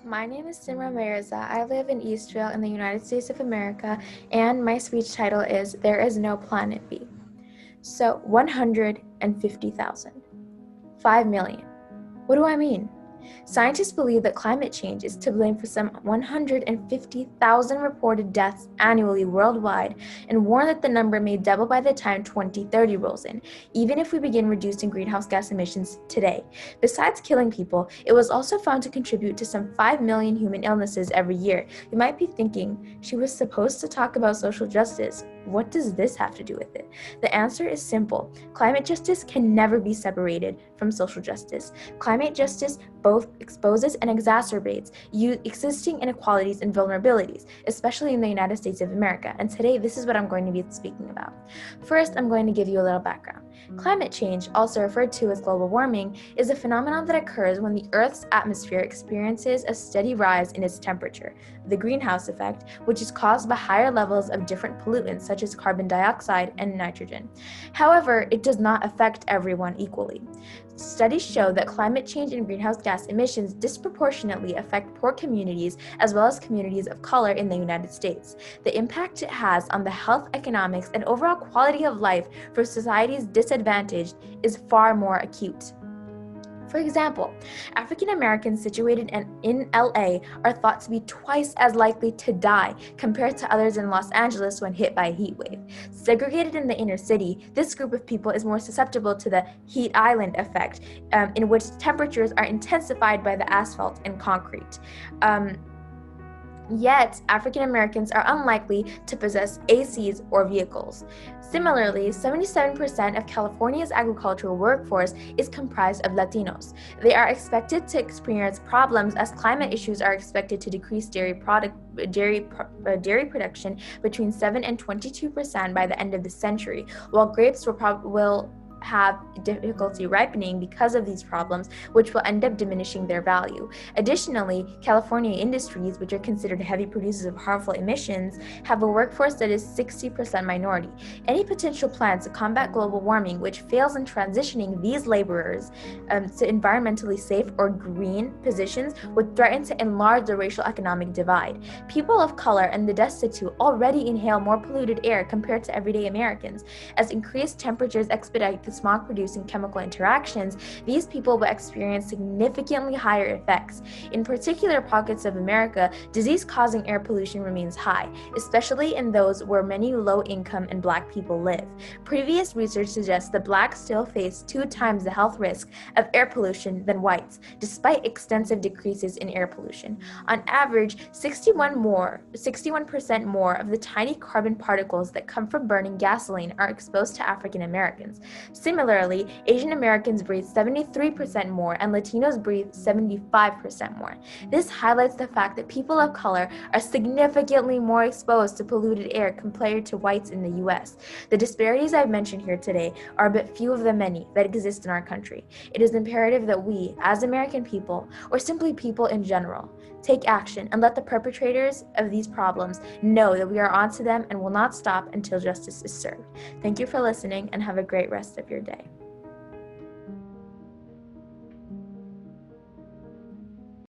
My name is Simra. I live in Eastville in the United States of America, and my speech title is There is No Planet B. So, 150,000. 5 million. What do I mean? Scientists believe that climate change is to blame for some 150,000 reported deaths annually worldwide and warn that the number may double by the time 2030 rolls in, even if we begin reducing greenhouse gas emissions today. Besides killing people, it was also found to contribute to some 5 million human illnesses every year. You might be thinking, she was supposed to talk about social justice. What does this have to do with it? The answer is simple. Climate justice can never be separated from social justice. Climate justice both exposes and exacerbates existing inequalities and vulnerabilities, especially in the United States of America. And today, this is what I'm going to be speaking about. First, I'm going to give you a little background. Climate change, also referred to as global warming, is a phenomenon that occurs when the Earth's atmosphere experiences a steady rise in its temperature, the greenhouse effect, which is caused by higher levels of different pollutants such as carbon dioxide and nitrogen. However, it does not affect everyone equally. Studies show that climate change and greenhouse gas emissions disproportionately affect poor communities as well as communities of color in the United States. The impact it has on the health, economics, and overall quality of life for societies disadvantaged is far more acute. For example, African Americans situated in LA are thought to be twice as likely to die compared to others in Los Angeles when hit by a heat wave. Segregated in the inner city, this group of people is more susceptible to the heat island effect, in which temperatures are intensified by the asphalt and concrete. Yet, African Americans are unlikely to possess ACs or vehicles. Similarly, 77% of California's agricultural workforce is comprised of Latinos. They are expected to experience problems as climate issues are expected to decrease dairy production between 7 and 22% by the end of the century, while grapes will have difficulty ripening because of these problems, which will end up diminishing their value. Additionally, California industries, which are considered heavy producers of harmful emissions, have a workforce that is 60% minority. Any potential plan to combat global warming which fails in transitioning these laborers to environmentally safe or green positions would threaten to enlarge the racial economic divide. People of color and the destitute already inhale more polluted air compared to everyday Americans. As increased temperatures expedite the smog-producing chemical interactions, these people will experience significantly higher effects. In particular pockets of America, disease-causing air pollution remains high, especially in those where many low-income and Black people live. Previous research suggests that Blacks still face 2 times the health risk of air pollution than whites, despite extensive decreases in air pollution. On average, 61% more of the tiny carbon particles that come from burning gasoline are exposed to African Americans. Similarly, Asian Americans breathe 73% more and Latinos breathe 75% more. This highlights the fact that people of color are significantly more exposed to polluted air compared to whites in the U.S. The disparities I've mentioned here today are but few of the many that exist in our country. It is imperative that we, as American people, or simply people in general, take action and let the perpetrators of these problems know that we are on to them and will not stop until justice is served. Thank you for listening and have a great rest of your day.